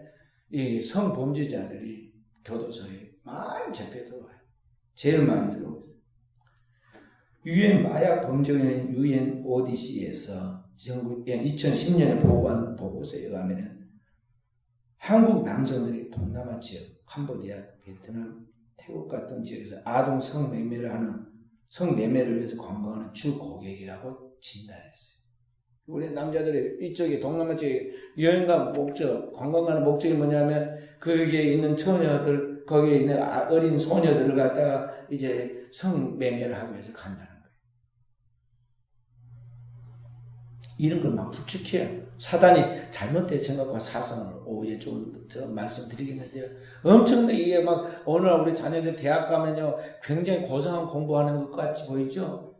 이 성범죄자들이 교도소에 많이 잡혀 들어와요. 제일 많이 들어오고 있어요. 유엔 마약 범죄원 유엔 ODC에서 2010년에 보고한 보고서에 의하면 한국 남성들이 동남아 지역, 캄보디아, 베트남, 태국 같은 지역에서 아동 성매매를 위해서 관광하는 주 고객이라고 진단했어요. 우리 남자들이 이쪽에 동남아 지역에 여행가 목적, 관광 가는 목적이 뭐냐면 거기에 있는 처녀들, 거기에 있는 어린 소녀들을 갖다가 이제 성매매를 하기 위해서 간다는 거예요. 이런 걸 막 부추겨요. 사단이 잘못된 생각과 사상을 오해 좀 더 말씀드리겠는데요. 엄청나게 이게 막 오늘날 우리 자녀들 대학 가면요 굉장히 고상한 공부하는 것 같이 보이죠?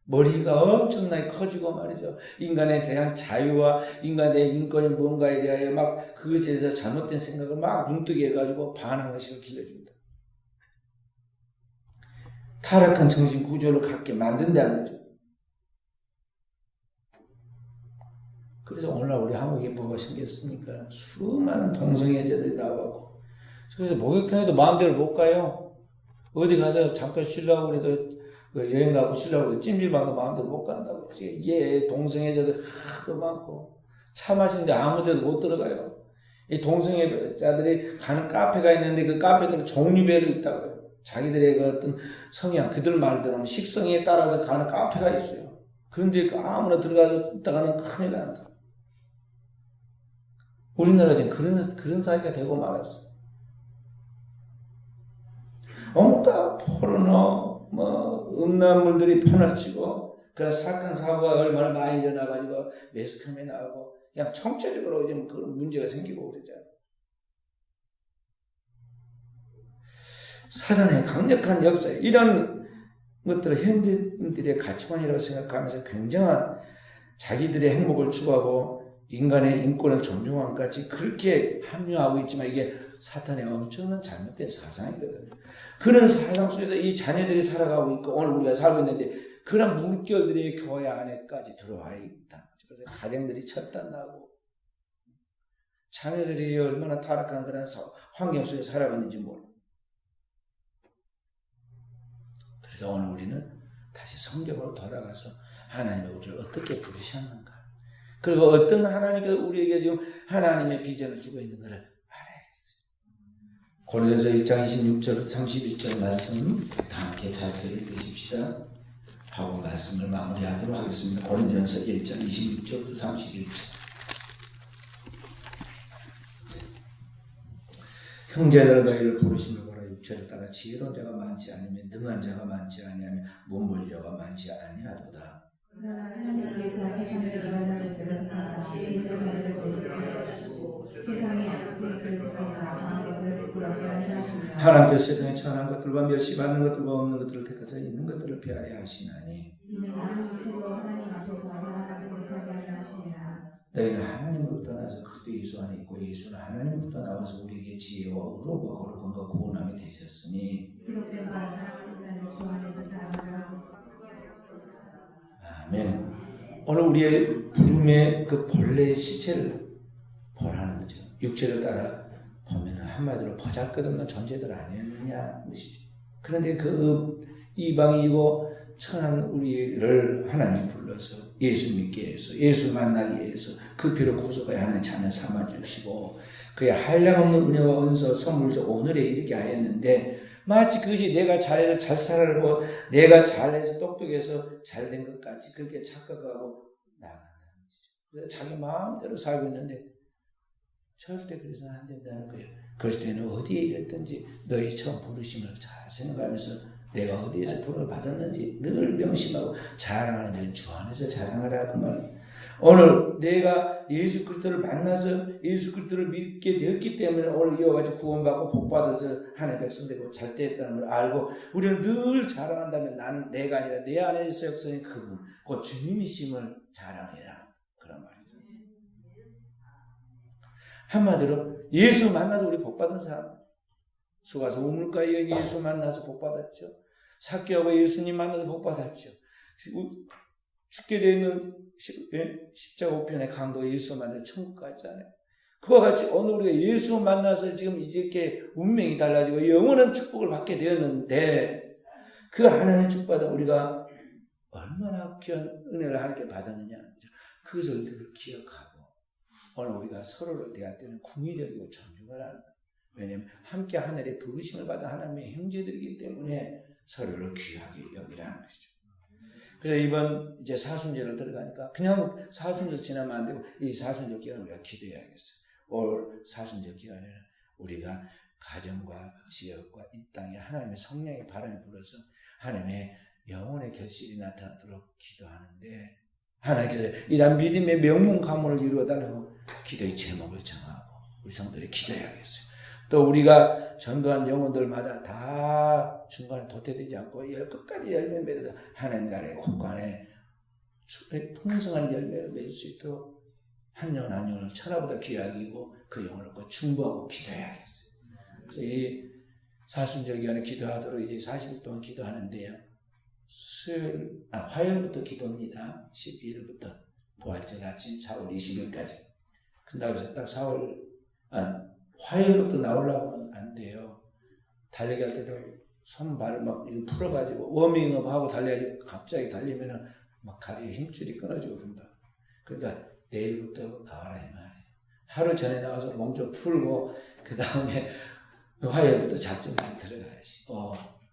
머리가 엄청나게 커지고 말이죠. 인간에 대한 자유와 인간의 인권이 뭔가에 대하여 막 그것에 대해서 잘못된 생각을 막 눈뜨게 해가지고 반항을 길러줍니다. 타락한 정신 구조를 갖게 만든다는 거죠. 그래서 오늘날 우리 한국에 뭐가 생겼습니까? 수많은 동성애자들이 나와고 그래서 목욕탕에도 마음대로 못 가요. 어디 가서 잠깐 쉬려고 그래도 여행 가고 쉬려고 해도 찜질방도 마음대로 못 간다고. 이게 동성애자들 하도 많고 차 마시는데 아무 데도 못 들어가요. 이 동성애자들이 가는 카페가 있는데 그 카페들은 종류별로 있다고요. 자기들의 그 어떤 성향, 그들 말대로 식성에 따라서 가는 카페가 있어요. 그런데 아무나 들어가서 있다가는 큰일 난다. 우리나라 지금 그런 사회가 되고 말았어요. 온갖 포르노 음란물들이 판을 치고 그런 사건 사고가 얼마나 많이 일어나가지고 매스컴에 나오고 그냥 총체적으로 지금 그런 문제가 생기고 그러잖아요. 사단의 강력한 역사, 이런 것들을 현대인들의 가치관이라고 생각하면서 굉장한 자기들의 행복을 추구하고 인간의 인권을 존중함까지 그렇게 합리화하고 있지만 이게 사탄의 엄청난 잘못된 사상이거든요. 그런 사상 속에서 이 자녀들이 살아가고 있고 오늘 우리가 살고 있는데 그런 물결들이 교회 안에까지 들어와 있다. 그래서 가정들이 철단나고 자녀들이 얼마나 타락한 그런 환경 속에 살아가는지 몰라. 그래서 오늘 우리는 다시 성경으로 돌아가서 하나님의 우리를 어떻게 부르셨는가, 그리고 어떤 하나님께서 우리에게 지금 하나님의 비전을 주고 있는가를 알아야겠어요. 고린도서 1장 26절 31절 말씀 다 함께 잘 읽으십시다 하고 말씀을 마무리하도록 하겠습니다. 고린도서 1장 26절부터 31절. 형제들아 너희를 부르심을 보라. 육체를 따라 지혜로운 자가 많지 아니면 능한 자가 많지 아니하면 몸보인 자가 많지 아니하도다. 그러나 하나님께서 세상을 이런 자들을 사사 지혜로운 자를 보이게 하시고 세상에 악한 것들을 택하사 강한 것들을 부끄럽게 하시니라. 하나님께서 세상에 천한 것들과 멸시받는 것들과 없는 것들을 택하사 있는 것들을 피하게 하시나니 이는 아무 육체도 하나님 앞에서 살아가지 못하게 하시니라. 너희는 하나님으로부터 나서 그리스도 예수 안에 있고 예수는 하나님으로부터 나와서 우리에게 지혜와 의로움과 거룩함과 구원함이 되셨으니 기록된 바 사랑하는 자는 주 안에서 자라나라. 아멘. 오늘 우리의 부름의 그 본래의 시체를 보라는 거죠. 육체를 따라 보면 한마디로 보잘것없는 존재들 아니었느냐 것이죠. 그런데 그 이방이고 천한 우리를 하나님 불러서 예수 믿게 해서 예수 만나게 해서 그 피로 구속하여 하는 자는 삼아주시고 그의 한량없는 은혜와 은서 선물적 오늘에 이르게 하였는데 마치 그것이 내가 잘해서 잘 살고 내가 잘해서 똑똑해서 잘된 것 같이 그렇게 착각하고 나아간다는 것이죠. 그래서 자기 마음대로 살고 있는데 절대 그래서는 안 된다는 거예요. 그럴 때는 어디에 이랬든지 너희 처음 부르심을 잘 생각하면서 내가 어디에서 부름을 받았는지 늘 명심하고 자랑하는 주 안에서 자랑하라 그 말. 오늘 내가 예수 그리스도를 만나서 예수 그리스도를 믿게 되었기 때문에 오늘 이와 같이 구원받고 복받아서 하나님 백성되고 잘 되었다는 걸 알고 우리는 늘 자랑한다면 나는 내가 아니라 내 안에서 역사인 그분 그 주님이심을 자랑해라 그런 말이죠. 한마디로 예수 만나서 우리 복받은 사람, 수가서 우물가에 예수 만나서 복받았죠. 삭개하고 예수님 만나서 복받았죠. 죽게 되어 있는 십자가 우편의 강도 예수 만나서 천국 갔잖아요. 그와 같이 오늘 우리가 예수 만나서 지금 이렇게 운명이 달라지고 영원한 축복을 받게 되었는데 그 하나님의 축복받은 우리가 얼마나 귀한 은혜를 하나님께 받았느냐, 그것을 늘 기억하고 오늘 우리가 서로를 대할 때는 궁의적이고 존중을 하는 거예요. 왜냐하면 함께 하늘에 부르심을 받은 하나님의 형제들이기 때문에 서로를 귀하게 여기라는 것이죠. 그래서 이번 이제 사순절을 들어가니까 그냥 사순절 지나면 안 되고 이 사순절 기간에 우리가 기도해야겠어요. 올 사순절 기간에는 우리가 가정과 지역과 이 땅에 하나님의 성령의 바람이 불어서 하나님의 영혼의 결실이 나타나도록 기도하는데 하나님께서 이런 믿음의 명문 가문을 이루어달라고 기도의 제목을 정하고 우리 성도들이 기도해야겠어요. 또 우리가 전도한 영혼들마다 다 중간에 도태되지 않고 끝까지 열매 맺어서 하나님 나라의 곳간에 풍성한 열매를 맺을 수 있도록 한 영혼 한 영혼을 천하보다 귀하게 여기고 그 영혼을 얻고 충고하고 기도해야겠어요. 그래서 이 사순절 기간에 기도하도록 이제 40일 동안 기도하는데요. 화요일부터 기도입니다. 12일부터 부활절 아침 4월 20일까지. 근다고 해서 딱 화요일부터 나오려면 안 돼요. 달리기 할 때도 손, 발을 막 이거 풀어가지고 워밍업 하고 달려야지 갑자기 달리면은 막 다리에 힘줄이 끊어지고 그런다. 그러니까 내일부터 나와라 이 말이에요. 하루 전에 나와서 몸 좀 풀고 그 다음에 화요일부터 작정을 들어가야지.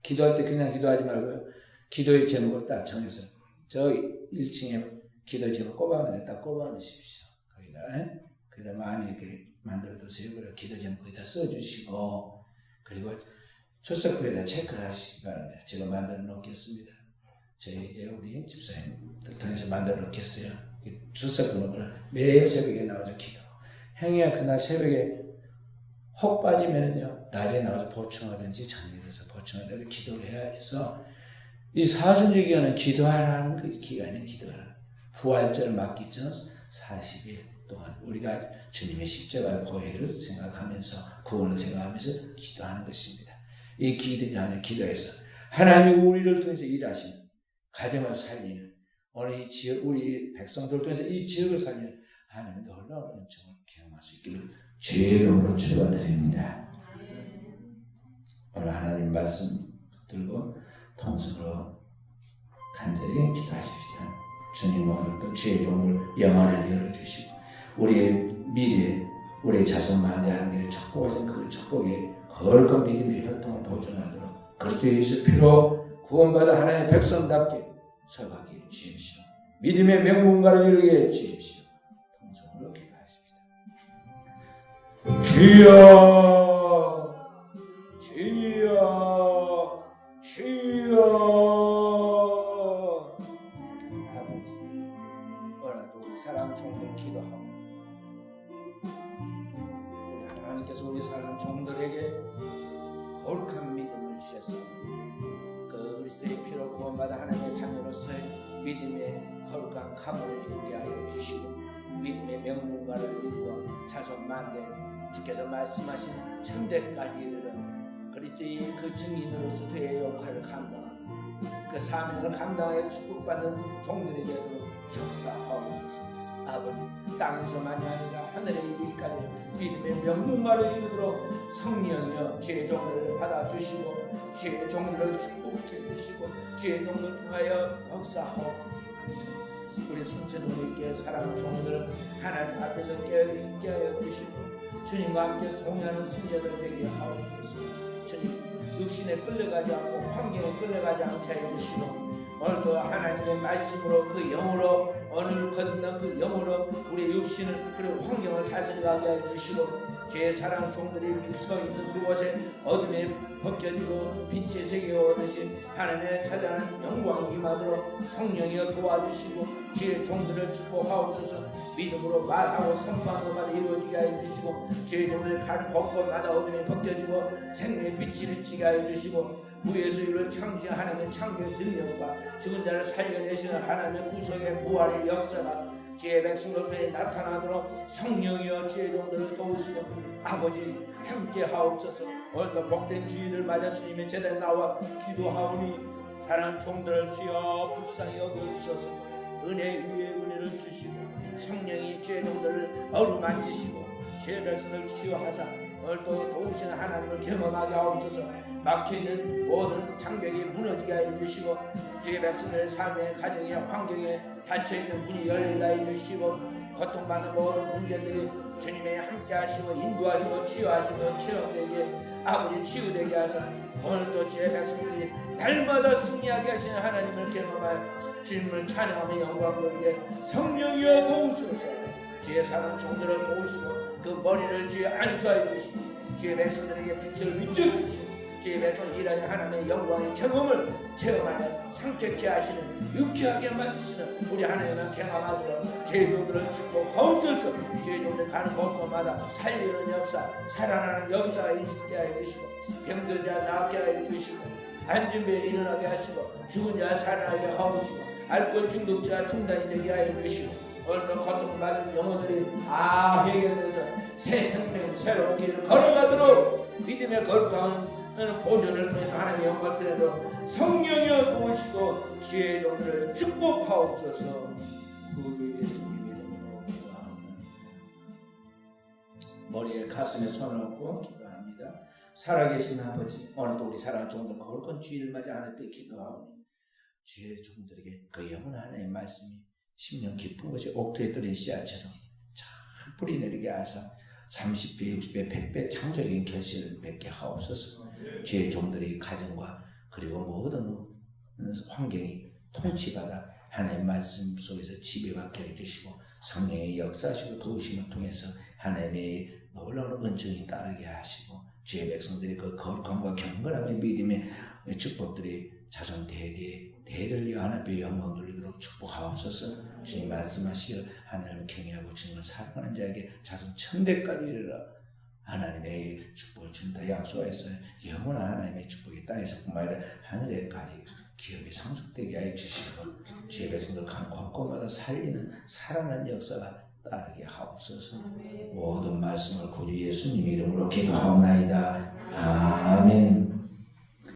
기도할 때 그냥 기도하지 말고요. 기도의 제목을 딱 정해서 저 1층에 기도의 제목 꼽아놓으세요. 딱 꼽아놓으십시오. 거기다 많이 이렇게 만들어두세요. 그리고 기도 제목 거기다 써주시고 그리고 출석부에다 체크를 하시기 바랍니다. 제가 만들어 놓겠습니다. 저희 이제 우리 집사님들 통해서 만들어 놓겠어요. 출석부는 매일 새벽에 나와서 기도. 행위가 그날 새벽에 혹 빠지면요 낮에 나와서 보충하든지 정리해서 보충하든지 기도를 해야 해서 이 사순절 기간은 기도하라는 그 기간이에요. 기도하라. 부활절을 맞기 전 40일 동안 우리가 주님의 십자가의 보혈을 생각하면서 구원을 생각하면서 기도하는 것입니다. 이 기도에서 하나님이 우리를 통해서 일하시는 가정을 살리는 오늘 이 지역 우리 백성들을 통해서 이 지역을 살리는 하나님의 놀라운 은총을 경험할 수 있기를 주의 이름으로 축원드립니다. 오늘 하나님 말씀 들고 통성으로 간절히 기도하십시다. 주님 오늘도 주의 종을 영안을 열어주시고 우리의 미래 우리의 자손 만대하는 게 축복하신 그 축복에 거룩한 믿음의 혈통을 보존하도록 그리스도의 예수 피로 구원받아 하나님의 백성답게 서가게 해주십시오. 믿음의 명문가를 이루게 해주십시오. 통성으로 기도하십시다. 주여 주여 주여 아버지 오늘도 우리 사랑 종들 기도하고 우리 하나님께서 우리 사랑 종들에게 거룩한 믿음을 주셨습니다. 그 그리스도의 피로 구원받아 하나님의 자녀로서의 믿음의 거룩한 가문을 이루게 하여 주시고 믿음의 명문가를 이루어 자손 만대 주께서 말씀하신 천대까지 이르는 그리스도의 그 증인으로서 그의 역할을 감당하고 그 사명을 감당하여 축복받는 종들이 되도록 역사하옵소서. 아버지 땅에서만이 아니라 하늘에 이르기까지 믿음의 명문가를 이루도록 성령이여 주의 종들을 받아주시고 주의 종들을 축복해 주시고 주의 종들을 통하여 역사하옵소서. 우리 순천우리께 사랑하는 종들을 하나님 앞에서 깨어있게 하여 주시고 주님과 함께 동행하는 승리자들 되게 하옵소서. 주님 육신에 끌려가지 않고 환경에 끌려가지 않게 하여 주시고 오늘도 하나님의 말씀으로 그 영으로 오늘 걷는 그 영으로 우리의 육신을 그리고 환경을 다스려가게 하여 주시고 주의 사랑 종들이 서 있는 그곳에 어둠에 벗겨지고 빛의 세계에 오듯이 하나님의 찬란한 영광이 임하도록 성령이여 도와주시고 주의 종들을 축복하옵소서. 믿음으로 말하고 선포하고마다 이루어지게 하여 주시고 주의 종들의 가는 곳곳마다 어둠에 벗겨지고 생명의 빛이 비치게 하여 주시고 무에서 이를 창조한 하나님의 창조의 능력과 죽은 자를 살려내시는 하나님의 구속의 부활의 역사가 주의 백성들에게 나타나도록 성령이여 주의 종들을 도우시고 아버지 함께 하옵소서. 오늘도 복된 주일을 맞아 주님의 제대에 나와 기도하오니 사랑하는 종들을 주여 불쌍히 여겨주셔서 은혜 위에 은혜를 주시고 성령이 주의 종들을 어루만지시고 주의 백성을 치유하사 오늘도 도우시는 하나님을 경험하게 하옵소서. 막혀있는 모든 장벽이 무너지게 해주시고 주의 백성들의 삶의 가정의 환경에 닫혀있는 문이 열리게 해주시고 고통받는 모든 문제들이 주님의 함께 하시고 인도하시고 치유하시고 체험되게 아버지 치유되게 하사 오늘도 주의 백성들이 날마다 승리하게 하시는 하나님을 경험하여 주님을 찬양하며 영광 돌리게 성령이여 도우소서. 주의 사랑 종들을 도우시고 그 머리를 주의 안수하여 주시고 주의 백성들에게 빛을 비춰주시고 주의 백성 일하는 하나님의 영광의 경험을 체험하여 상쾌케 하시는 유쾌하게 만드시는 우리 하나님을 경험하도록 주의 종들을 축복하옵소서. 주의 종들 가는 곳곳마다 살리는 역사 살아나는 역사가 있게 하여 주시고 병든 자 낫게 하여 주시고 앉은 배에 일어나게 하시고 죽은 자 살아나게 하옵시고 알코올 중독자 중단이 되게 하여 주시고 오늘도 고통받은 영혼들이 해결돼서 새 생명 새로운 길을 걸어가도록 믿음의 거룩한 보존을 통해서 하나님의 영광을 드리도록 성령이여 도우시고 주의 종들을 축복하옵소서. 구주 예수님 이름으로 기도합니다. 머리에 가슴에 손을 얹고 기도합니다. 살아계신 아버지 오늘도 우리 사랑하는 종들 거룩한 주일을 맞아 하나님께 기도하오니 주의 종들에게 그 영원한 하나님의 말씀이 심령 깊은 것이 옥토에 떨어진 씨앗처럼 잘 뿌리 내리게 하사 30배, 60배, 100배 창조적인 결실을 맺게 하옵소서. 주의 종들의 가정과 그리고 모든 환경이 통치받아 하나님의 말씀 속에서 지배받게 해주시고 성령의 역사하시고 도우심을 통해서 하나님의 놀라운 은총이 따르게 하시고 주의 백성들이 그 거룩함과 경건함의 믿음의 축복들이 자손 대대를 이어 하나님의 영광 돌리도록 축복하옵소서. 주님 말씀하시길 하나님을 경외하고 주님을 사랑하는 자에게 자손 천대까지 이르러 하나님의 축복을 준다 약속하였어요. 영원한 하나님의 축복이 땅에서뿐만 아니라 하늘에까지 기업이 상속되게 하여 주시고 주의 백성들 각 곳곳마다 살리는 살아나는 역사가 따르게 하옵소서. 모든 말씀을 구주 예수님 이름으로 기도하옵나이다. 아멘.